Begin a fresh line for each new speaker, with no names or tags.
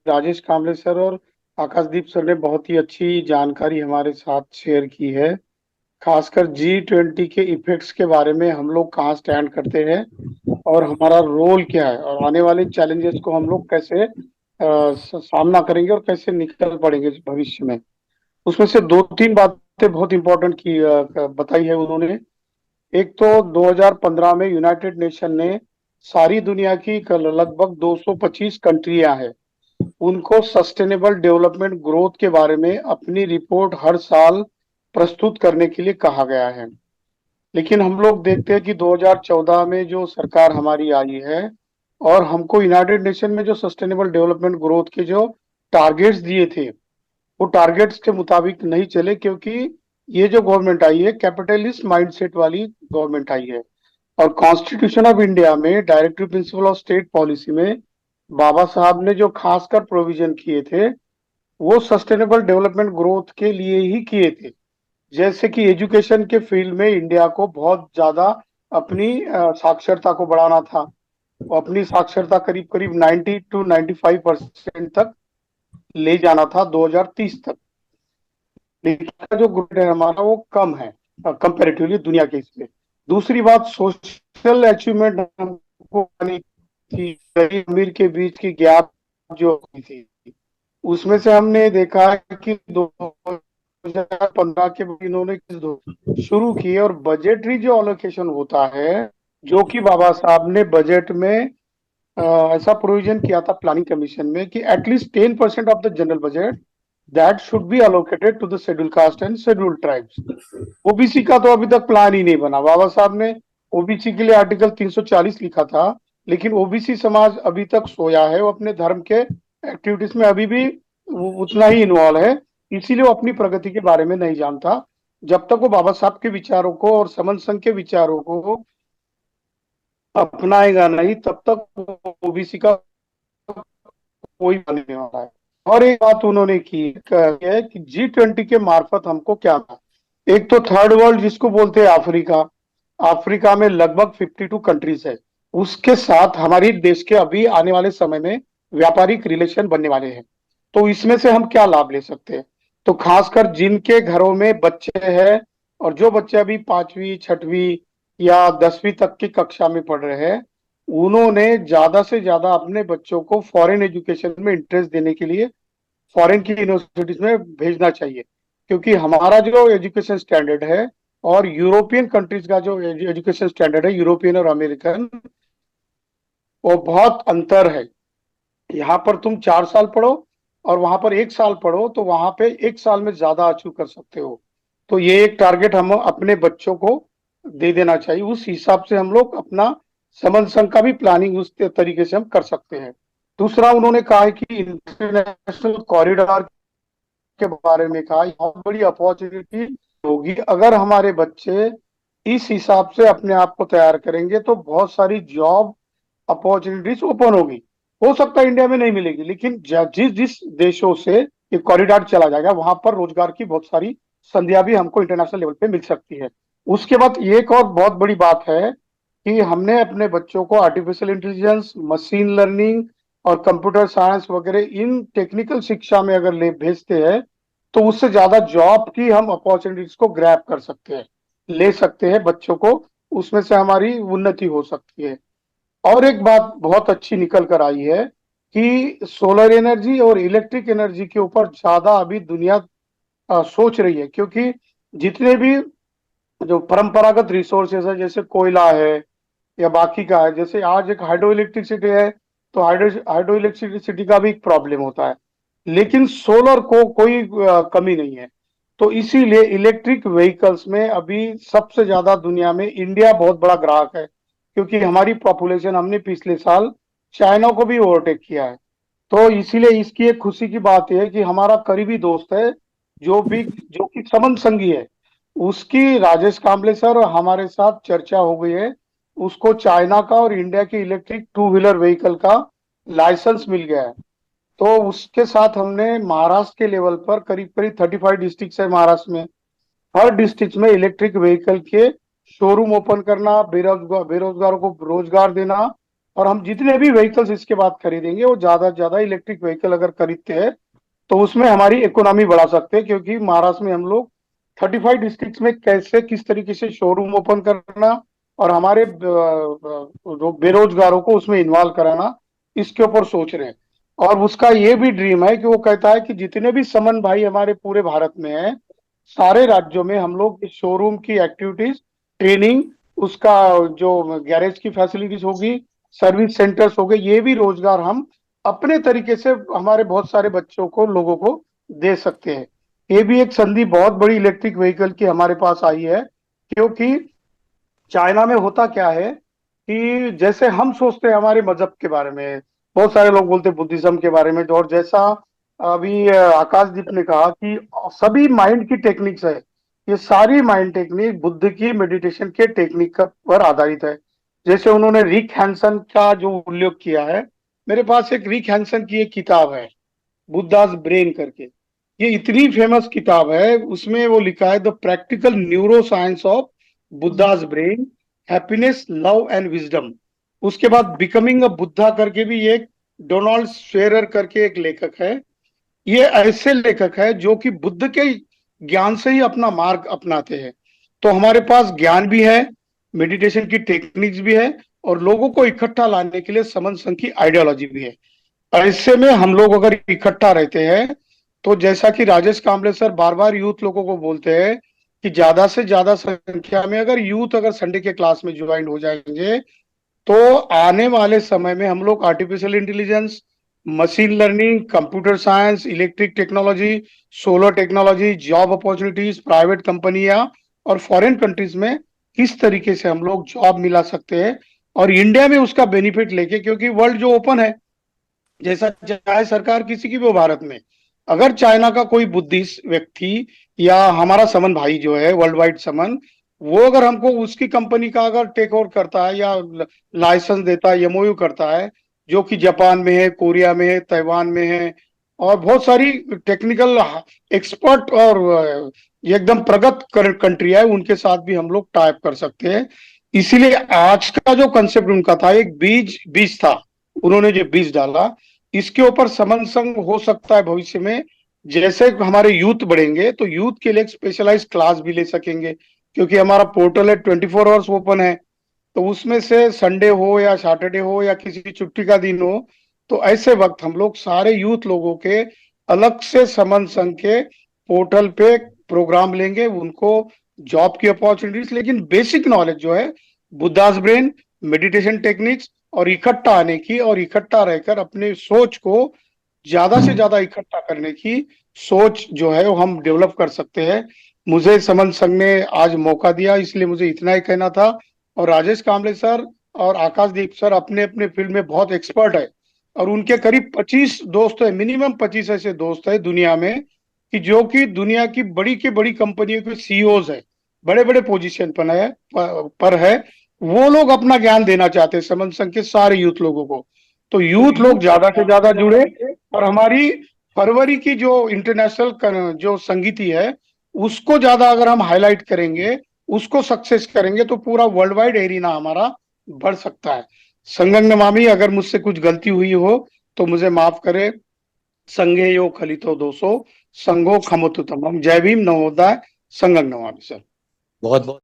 Rajesh Kamble sir और आकाशदीप sir ने बहुत ही अच्छी जानकारी हमारे साथ शेयर की है। खासकर G20 के इफेक्ट्स के बारे में, हम लोग कहाँ स्टैंड करते हैं और हमारा रोल क्या है, और आने वाले चैलेंजेस को हम लोग कैसे सामना करेंगे और कैसे निकल पड़ेंगे भविष्य में। उसमें से दो तीन बातें बहुत इंपॉर्टेंट की बताई है उन्होंने। एक तो 2015 में यूनाइटेड नेशन ने सारी दुनिया की लगभग 225 कंट्रियां हैं, उनको सस्टेनेबल डेवलपमेंट ग्रोथ के बारे में अपनी रिपोर्ट हर साल प्रस्तुत करने के लिए कहा गया है। लेकिन हम लोग देखते हैं कि 2014 में जो सरकार हमारी आई है, और हमको यूनाइटेड नेशन में जो सस्टेनेबल डेवलपमेंट ग्रोथ के जो टारगेट्स दिए थे, वो टारगेट्स के मुताबिक नहीं चले, क्योंकि ये जो गवर्नमेंट आई है कैपिटलिस्ट माइंडसेट वाली गवर्नमेंट आई है। और कॉन्स्टिट्यूशन ऑफ इंडिया में directive principle of state policy में बाबा साहब ने जो खासकर प्रोविजन किए थे, वो सस्टेनेबल डेवलपमेंट ग्रोथ के लिए ही किए थे। जैसे कि एजुकेशन के फील्ड में इंडिया को बहुत ज्यादा अपनी साक्षरता को बढ़ाना था। वो अपनी साक्षरता करीब करीब 90 to 95% तक ले जाना था 2030 तक। लेकिन जो ग्रोथ है हमारा वो कम है कंपेरेटिवली दुनिया के इसमें। दूसरी बात, सोशल अचीवमेंट हमको आनी थी, गरीब अमीर के बीच की गैप जो थी, उसमें से हमने देखा है कि 2015 के बाद इन्होंने शुरू की, और बजटरी जो अलोकेशन होता है, जो कि बाबा साहब ने बजट में ऐसा प्रोविजन किया था प्लानिंग कमीशन में कि at least 10% of the general budget that should be allocated to the schedule caste and schedule tribes. OBC का तो अभी तक प्लान ही नहीं बना। बाबा साहब ने ओबीसी के लिए आर्टिकल 340 लिखा था, लेकिन ओबीसी समाज अभी तक सोया है, वो अपने धर्म के एक्टिविटीज में अभी भी उतना ही इन्वॉल्व है। इसीलिए वो अपनी प्रगति के बारे में नहीं जानता। जब तक वो बाबा साहब के विचारों को और समन संघ के विचारों को अपनाएगा नहीं, तब तक ओबीसी का कोई बनने वाला है। और एक बात उन्होंने की है कि G20 के मार्फत हमको क्या था। एक तो थर्ड वर्ल्ड जिसको बोलते हैं अफ्रीका, अफ्रीका में लगभग 52 कंट्रीज है। उसके साथ हमारी देश के अभी आने वाले समय में व्यापारिक रिलेशन बनने वाले हैं। तो इसमें से हम क्या लाभ ले सकते हैं। तो खासकर जिनके घरों में बच्चे हैं, और जो बच्चे अभी 5वीं 6वीं या 10वीं तक की कक्षा में पढ़ रहे हैं, उन्होंने ज्यादा से ज्यादा अपने बच्चों को फॉरेन एजुकेशन में इंटरेस्ट देने के लिए फॉरेन की यूनिवर्सिटीज में भेजना चाहिए। क्योंकि हमारा जो एजुकेशन स्टैंडर्ड है और यूरोपियन कंट्रीज का जो एजुकेशन स्टैंडर्ड है, यूरोपियन और अमेरिकन, वो बहुत अंतर है। यहाँ पर तुम 4 साल पढ़ो और वहां पर 1 साल पढ़ो, तो वहां पे 1 साल में ज्यादा अचीव कर सकते हो। तो ये एक टारगेट हम अपने बच्चों को दे देना चाहिए। उस हिसाब से हम लोग अपना समन संघ का भी प्लानिंग उस तरीके से हम कर सकते हैं। दूसरा, उन्होंने कहा है कि इंटरनेशनल कॉरिडोर के बारे में कहा, बहुत बड़ी अपॉर्चुनिटी होगी अगर हमारे बच्चे इस हिसाब से अपने आप को तैयार करेंगे, तो बहुत सारी जॉब अपॉर्चुनिटीज ओपन होगी। हो सकता है इंडिया में नहीं मिलेगी, लेकिन जिस जिस देशों से ये कॉरिडोर चला जाएगा, वहां पर रोजगार की बहुत सारी संधियां भी हमको इंटरनेशनल लेवल पे मिल सकती है। उसके बाद एक और बहुत बड़ी बात है कि हमने अपने बच्चों को आर्टिफिशियल इंटेलिजेंस, मशीन लर्निंग और कंप्यूटर साइंस वगैरह इन टेक्निकल शिक्षा में अगर ले भेजते हैं, तो उससे ज्यादा जॉब की हम अपॉर्चुनिटीज को ग्रैब कर सकते हैं, ले सकते हैं बच्चों को। उसमें से हमारी उन्नति हो सकती है। और एक बात बहुत अच्छी निकल कर आई है कि सोलर एनर्जी और इलेक्ट्रिक एनर्जी के ऊपर ज्यादा अभी दुनिया सोच रही है। क्योंकि जितने भी जो परंपरागत रिसोर्सेज है, जैसे कोयला है या बाकी का है, जैसे आज एक हाइड्रो इलेक्ट्रिसिटी है, तो हाइड्रो इलेक्ट्रिसिटी का भी एक प्रॉब्लम होता है, लेकिन सोलर को कोई कमी नहीं है। तो इसीलिए इलेक्ट्रिक व्हीकल्स में अभी सबसे ज्यादा दुनिया में इंडिया बहुत बड़ा ग्राहक है। क्योंकि हमारी पॉपुलेशन, हमने पिछले साल चाइना को भी ओवरटेक किया है। तो इसीलिए इसकी एक खुशी की बात यह है कि हमारा करीबी दोस्त है, जो कि समन संघी है, उसकी राजेश कांबले सर और हमारे साथ चर्चा हो गई है। उसको चाइना का और इंडिया के इलेक्ट्रिक 2 व्हीलर व्हीकल का लाइसेंस मिल गया है। तो उसके साथ हमने महाराष्ट्र के लेवल पर करीब करीब 35 डिस्ट्रिक्ट है महाराष्ट्र में, हर डिस्ट्रिक्ट में इलेक्ट्रिक व्हीकल के शोरूम ओपन करना, बेरोजगारों को रोजगार देना, और हम जितने भी व्हीकल्स इसके बाद खरीदेंगे वो ज्यादा से ज्यादा इलेक्ट्रिक व्हीकल अगर खरीदते हैं तो उसमें हमारी इकोनॉमी बढ़ा सकते हैं, क्योंकि महाराष्ट्र में हम लोग 35 डिस्ट्रिक्ट्स में कैसे किस तरीके से शोरूम ओपन करना और हमारे जो बेरोजगारों को उसमें इन्वॉल्व कराना, इसके ऊपर सोच रहे हैं। और उसका ये भी ड्रीम है कि वो कहता है कि जितने भी समन भाई हमारे पूरे भारत में हैं, सारे राज्यों में हम लोग इस शोरूम की एक्टिविटीज, ट्रेनिंग, उसका जो गैरेज की फैसिलिटीज होगी, सर्विस सेंटर्स हो गए, ये भी रोजगार हम अपने तरीके से हमारे बहुत सारे बच्चों को, लोगों को दे सकते हैं। ये भी एक संधि बहुत बड़ी इलेक्ट्रिक व्हीकल की हमारे पास आई है, क्योंकि चाइना में होता क्या है कि जैसे हम सोचते हैं हमारे मजहब के बारे में, बहुत सारे लोग बोलते हैं बुद्धिज्म के बारे में, और जैसा अभी आकाशदीप ने कहा कि सभी माइंड की टेक्निक्स है, ये सारी माइंड टेक्निक बुद्ध की मेडिटेशन के टेक्निक पर आधारित है। जैसे उन्होंने रिक हैंसन का जो उल्लेख किया है, मेरे पास एक रिक हैंसन की एक किताब है, बुद्धास ब्रेन करके। ये इतनी फेमस किताब है, उसमें वो लिखा है the practical neuro science of Buddhas brain, happiness, love and wisdom. उसके बाद बिकमिंग अ बुद्धा करके भी एक डोनाल्ड स्वेरर करके एक लेखक है। ये ऐसे लेखक है जो कि बुद्ध के ज्ञान से ही अपना मार्ग अपनाते हैं। तो हमारे पास ज्ञान भी है, मेडिटेशन की टेक्निक्स भी है, और लोगों को इकट्ठा लाने के लिए समन संघ की आइडियोलॉजी भी है। ऐसे में हम लोग अगर इकट्ठा रहते हैं, तो जैसा कि राजेश कांबले सर बार बार यूथ लोगों को बोलते हैं कि ज्यादा से ज्यादा संख्या में अगर यूथ अगर संडे के क्लास में ज्वाइन हो जाएंगे, तो आने वाले समय में हम लोग artificial intelligence, machine learning, computer science, electric technology, solar technology, job opportunities, private कंपनियां और फॉरेन कंट्रीज में किस तरीके से हम लोग जॉब मिला सकते हैं, और इंडिया में उसका बेनिफिट लेके, क्योंकि वर्ल्ड जो ओपन है, जैसा चाहे सरकार किसी की भी हो भारत में, अगर चाइना का कोई बुद्धिस्ट व्यक्ति या हमारा समन भाई जो है वर्ल्ड वाइड समन, वो अगर हमको उसकी कंपनी का अगर टेक ओवर करता है या लाइसेंस देता है, एमओयू करता है, जो कि जापान में है, कोरिया में है, ताइवान में है, और बहुत सारी टेक्निकल एक्सपर्ट और ये एकदम प्रगत कंट्री है, उनके साथ भी हम लोग टाइप कर सकते हैं। इसीलिए आज का जो कंसेप्ट उनका था, एक बीज बीज था, उन्होंने जो बीज डाला, इसके ऊपर समन संघ हो सकता है भविष्य में। जैसे हमारे यूथ बढ़ेंगे तो यूथ के लिए एक स्पेशलाइज क्लास भी ले सकेंगे, क्योंकि हमारा पोर्टल है 24 आवर्स ओपन है। तो उसमें से संडे हो या सैटरडे हो या किसी छुट्टी का दिन हो, तो ऐसे वक्त हम लोग सारे यूथ लोगों के अलग से समन संघ के पोर्टल पे प्रोग्राम लेंगे, उनको जॉब की अपॉर्चुनिटीज, लेकिन बेसिक नॉलेज जो है बुद्धास ब्रेन, मेडिटेशन टेक्निक्स, और इकट्ठा आने की, और इकट्ठा रहकर अपने सोच को ज्यादा से ज्यादा इकट्ठा करने की सोच जो है वो हम डेवलप कर सकते हैं। मुझे समन संघ ने आज मौका दिया, इसलिए मुझे इतना ही कहना था। और राजेश कांबले सर और आकाशदीप सर अपने अपने फील्ड में बहुत एक्सपर्ट है, और उनके करीब 25 दोस्त है, मिनिमम 25 ऐसे दोस्त है दुनिया में, कि जो कि दुनिया की बड़ी कंपनियों के सीईओज है, बड़े बड़े पोजीशन पर है। वो लोग अपना ज्ञान देना चाहते हैं समन संघ के सारे यूथ लोगों को। तो यूथ लोग ज्यादा से ज्यादा जुड़े, और हमारी फरवरी की जो इंटरनेशनल जो संगीति है, उसको ज्यादा अगर हम हाईलाइट करेंगे, उसको सक्सेस करेंगे, तो पूरा वर्ल्ड वाइड एरिना हमारा बढ़ सकता है। संगम नमामि, अगर मुझसे कुछ गलती हुई हो तो मुझे माफ करे। संगे यो खलितो दोसो, संगो खमतु तमम। जय भीम, नवोदय, संगम नमामि सर।
बहुत बहुत